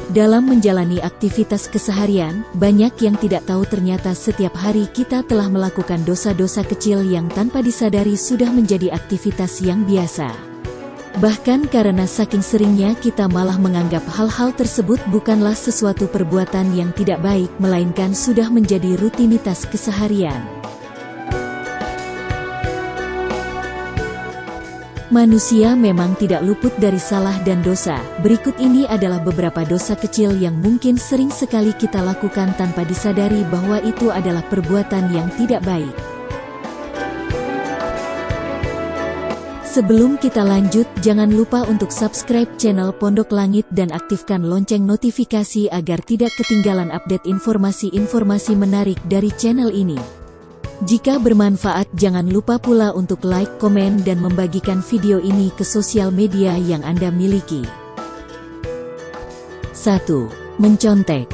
Dalam menjalani aktivitas keseharian, banyak yang tidak tahu ternyata setiap hari kita telah melakukan dosa-dosa kecil yang tanpa disadari sudah menjadi aktivitas yang biasa. Bahkan karena saking seringnya kita malah menganggap hal-hal tersebut bukanlah sesuatu perbuatan yang tidak baik, melainkan sudah menjadi rutinitas keseharian. Manusia memang tidak luput dari salah dan dosa. Berikut ini adalah beberapa dosa kecil yang mungkin sering sekali kita lakukan tanpa disadari bahwa itu adalah perbuatan yang tidak baik. Sebelum kita lanjut, jangan lupa untuk subscribe channel Pondok Langit dan aktifkan lonceng notifikasi agar tidak ketinggalan update informasi-informasi menarik dari channel ini. Jika bermanfaat, jangan lupa pula untuk like, komen, dan membagikan video ini ke sosial media yang Anda miliki. 1. Mencontek.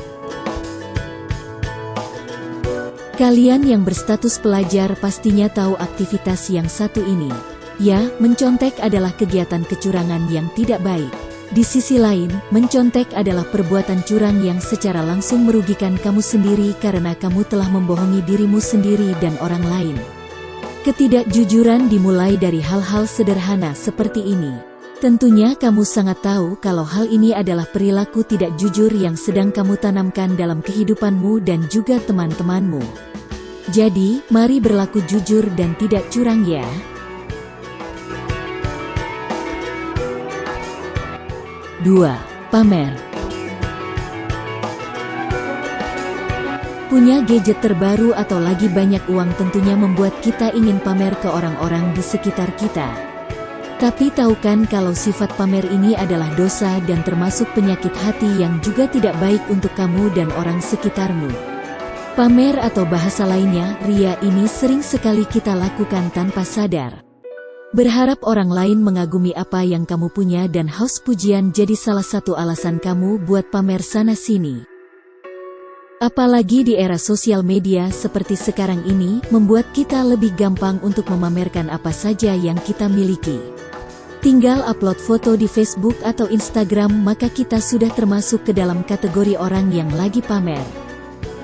Kalian yang berstatus pelajar pastinya tahu aktivitas yang satu ini. Ya, mencontek adalah kegiatan kecurangan yang tidak baik. Di sisi lain, mencontek adalah perbuatan curang yang secara langsung merugikan kamu sendiri karena kamu telah membohongi dirimu sendiri dan orang lain. Ketidakjujuran dimulai dari hal-hal sederhana seperti ini. Tentunya kamu sangat tahu kalau hal ini adalah perilaku tidak jujur yang sedang kamu tanamkan dalam kehidupanmu dan juga teman-temanmu. Jadi, mari berlaku jujur dan tidak curang ya. 2. Pamer. Punya gadget terbaru atau lagi banyak uang tentunya membuat kita ingin pamer ke orang-orang di sekitar kita. Tapi tahukan kalau sifat pamer ini adalah dosa dan termasuk penyakit hati yang juga tidak baik untuk kamu dan orang sekitarmu. Pamer atau bahasa lainnya, ria ini sering sekali kita lakukan tanpa sadar. Berharap orang lain mengagumi apa yang kamu punya dan haus pujian jadi salah satu alasan kamu buat pamer sana-sini. Apalagi di era sosial media seperti sekarang ini, membuat kita lebih gampang untuk memamerkan apa saja yang kita miliki. Tinggal upload foto di Facebook atau Instagram maka kita sudah termasuk ke dalam kategori orang yang lagi pamer.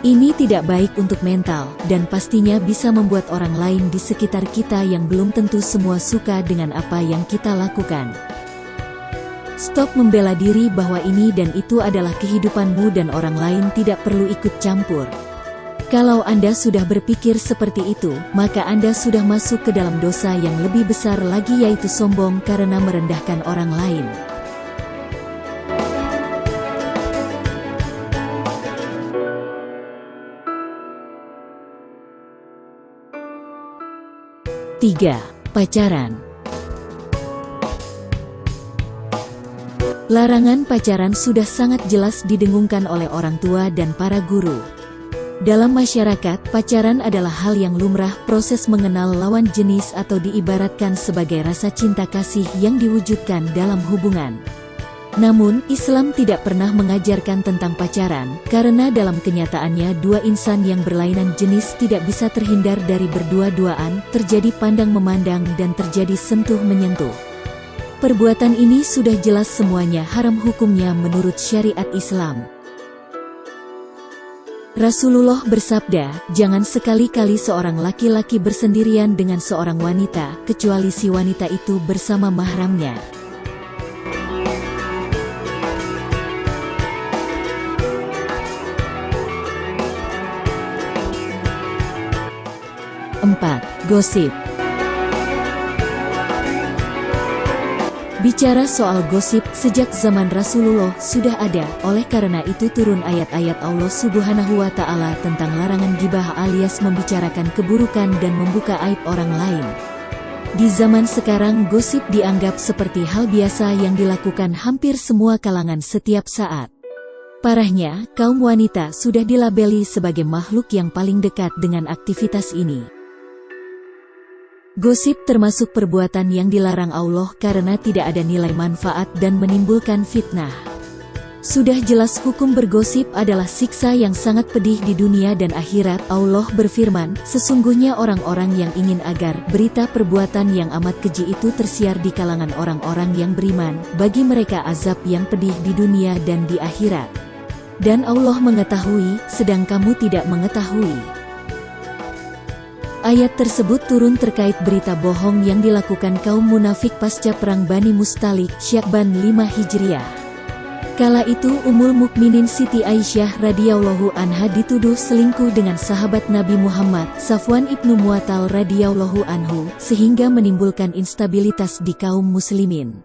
Ini tidak baik untuk mental, dan pastinya bisa membuat orang lain di sekitar kita yang belum tentu semua suka dengan apa yang kita lakukan. Stop membela diri bahwa ini dan itu adalah kehidupanmu dan orang lain tidak perlu ikut campur. Kalau Anda sudah berpikir seperti itu, maka Anda sudah masuk ke dalam dosa yang lebih besar lagi yaitu sombong karena merendahkan orang lain. 3. Pacaran. Larangan pacaran sudah sangat jelas didengungkan oleh orang tua dan para guru. Dalam masyarakat, pacaran adalah hal yang lumrah, proses mengenal lawan jenis atau diibaratkan sebagai rasa cinta kasih yang diwujudkan dalam hubungan. Namun, Islam tidak pernah mengajarkan tentang pacaran, karena dalam kenyataannya dua insan yang berlainan jenis tidak bisa terhindar dari berdua-duaan, terjadi pandang-memandang dan terjadi sentuh-menyentuh. Perbuatan ini sudah jelas semuanya haram hukumnya menurut syariat Islam. Rasulullah bersabda, jangan sekali-kali seorang laki-laki bersendirian dengan seorang wanita, kecuali si wanita itu bersama mahramnya. 4. Gosip. Bicara soal gosip, sejak zaman Rasulullah sudah ada, oleh karena itu turun ayat-ayat Allah Subhanahu wa Ta'ala tentang larangan gibah alias membicarakan keburukan dan membuka aib orang lain. Di zaman sekarang gosip dianggap seperti hal biasa yang dilakukan hampir semua kalangan setiap saat. Parahnya, kaum wanita sudah dilabeli sebagai makhluk yang paling dekat dengan aktivitas ini. Gosip termasuk perbuatan yang dilarang Allah karena tidak ada nilai manfaat dan menimbulkan fitnah. Sudah jelas hukum bergosip adalah siksa yang sangat pedih di dunia dan akhirat. Allah berfirman, sesungguhnya orang-orang yang ingin agar berita perbuatan yang amat keji itu tersiar di kalangan orang-orang yang beriman, bagi mereka azab yang pedih di dunia dan di akhirat. Dan Allah mengetahui, sedang kamu tidak mengetahui. Ayat tersebut turun terkait berita bohong yang dilakukan kaum munafik pasca perang Bani Mustalik, Syakban 5 Hijriah. Kala itu Ummul Mukminin Siti Aisyah radhiyallahu anha dituduh selingkuh dengan sahabat Nabi Muhammad, Safwan ibnu Mu'attal radhiyallahu anhu, sehingga menimbulkan instabilitas di kaum muslimin.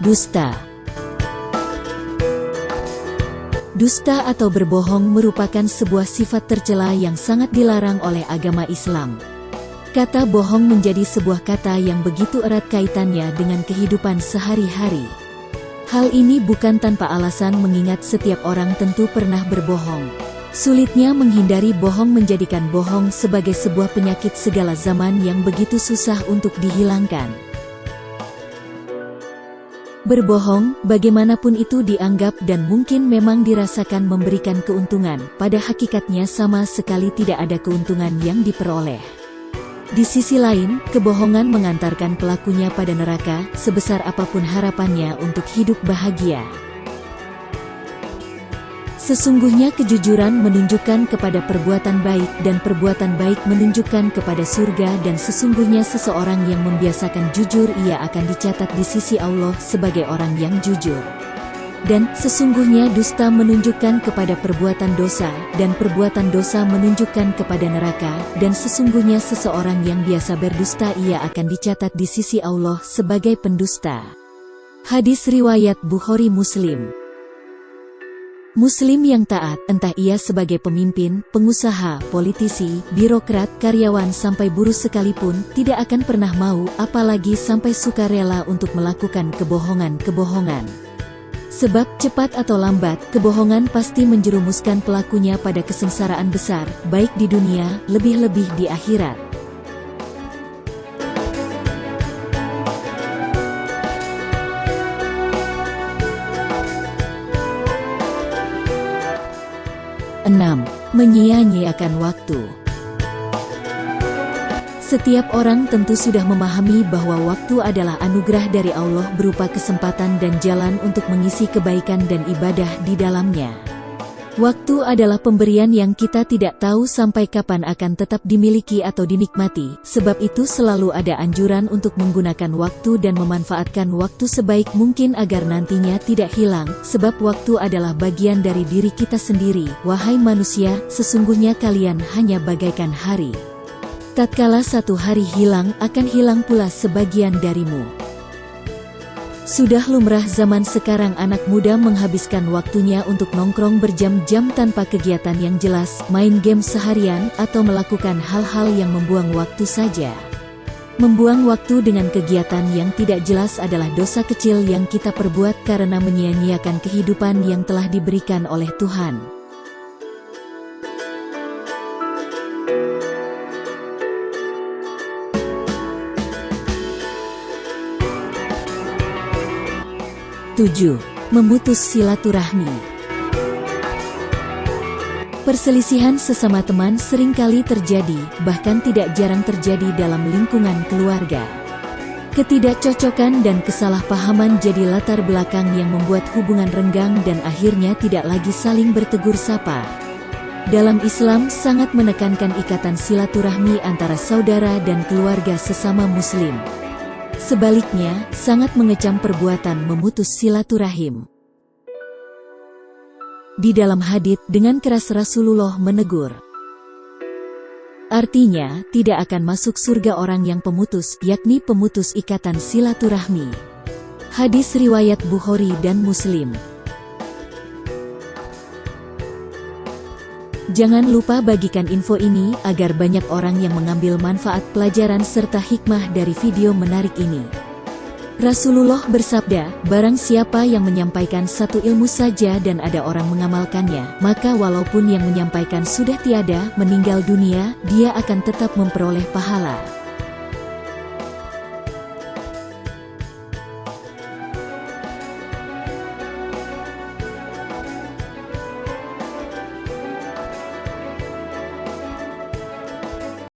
Dusta. Dusta atau berbohong merupakan sebuah sifat tercela yang sangat dilarang oleh agama Islam. Kata bohong menjadi sebuah kata yang begitu erat kaitannya dengan kehidupan sehari-hari. Hal ini bukan tanpa alasan mengingat setiap orang tentu pernah berbohong. Sulitnya menghindari bohong menjadikan bohong sebagai sebuah penyakit segala zaman yang begitu susah untuk dihilangkan. Berbohong, bagaimanapun itu dianggap dan mungkin memang dirasakan memberikan keuntungan, pada hakikatnya sama sekali tidak ada keuntungan yang diperoleh. Di sisi lain, kebohongan mengantarkan pelakunya pada neraka, sebesar apapun harapannya untuk hidup bahagia. Sesungguhnya kejujuran menunjukkan kepada perbuatan baik dan perbuatan baik menunjukkan kepada surga, dan sesungguhnya seseorang yang membiasakan jujur ia akan dicatat di sisi Allah sebagai orang yang jujur. Dan sesungguhnya dusta menunjukkan kepada perbuatan dosa, dan perbuatan dosa menunjukkan kepada neraka, dan sesungguhnya seseorang yang biasa berdusta ia akan dicatat di sisi Allah sebagai pendusta. Hadis riwayat Bukhari Muslim. Muslim yang taat, entah ia sebagai pemimpin, pengusaha, politisi, birokrat, karyawan sampai buruh sekalipun, tidak akan pernah mau, apalagi sampai sukarela untuk melakukan kebohongan-kebohongan. Sebab cepat atau lambat, kebohongan pasti menjerumuskan pelakunya pada kesengsaraan besar, baik di dunia, lebih-lebih di akhirat. Menyia-nyiakan waktu. Setiap orang tentu sudah memahami bahwa waktu adalah anugerah dari Allah berupa kesempatan dan jalan untuk mengisi kebaikan dan ibadah di dalamnya. Waktu adalah pemberian yang kita tidak tahu sampai kapan akan tetap dimiliki atau dinikmati, sebab itu selalu ada anjuran untuk menggunakan waktu dan memanfaatkan waktu sebaik mungkin agar nantinya tidak hilang, sebab waktu adalah bagian dari diri kita sendiri. Wahai manusia, sesungguhnya kalian hanya bagaikan hari. Tatkala satu hari hilang, akan hilang pula sebagian darimu. Sudah lumrah zaman sekarang anak muda menghabiskan waktunya untuk nongkrong berjam-jam tanpa kegiatan yang jelas, main game seharian, atau melakukan hal-hal yang membuang waktu saja. Membuang waktu dengan kegiatan yang tidak jelas adalah dosa kecil yang kita perbuat karena menyia-nyiakan kehidupan yang telah diberikan oleh Tuhan. Memutus silaturahmi. Perselisihan sesama teman seringkali terjadi, bahkan tidak jarang terjadi dalam lingkungan keluarga. Ketidakcocokan dan kesalahpahaman jadi latar belakang yang membuat hubungan renggang dan akhirnya tidak lagi saling bertegur sapa. Dalam Islam sangat menekankan ikatan silaturahmi antara saudara dan keluarga sesama Muslim. Sebaliknya, sangat mengecam perbuatan memutus silaturahim. Di dalam hadits dengan keras Rasulullah menegur. Artinya, tidak akan masuk surga orang yang pemutus, yakni pemutus ikatan silaturahmi. Hadis riwayat Bukhari dan Muslim. Jangan lupa bagikan info ini agar banyak orang yang mengambil manfaat pelajaran serta hikmah dari video menarik ini. Rasulullah bersabda, barang siapa yang menyampaikan satu ilmu saja dan ada orang mengamalkannya, maka walaupun yang menyampaikan sudah tiada, meninggal dunia, dia akan tetap memperoleh pahala.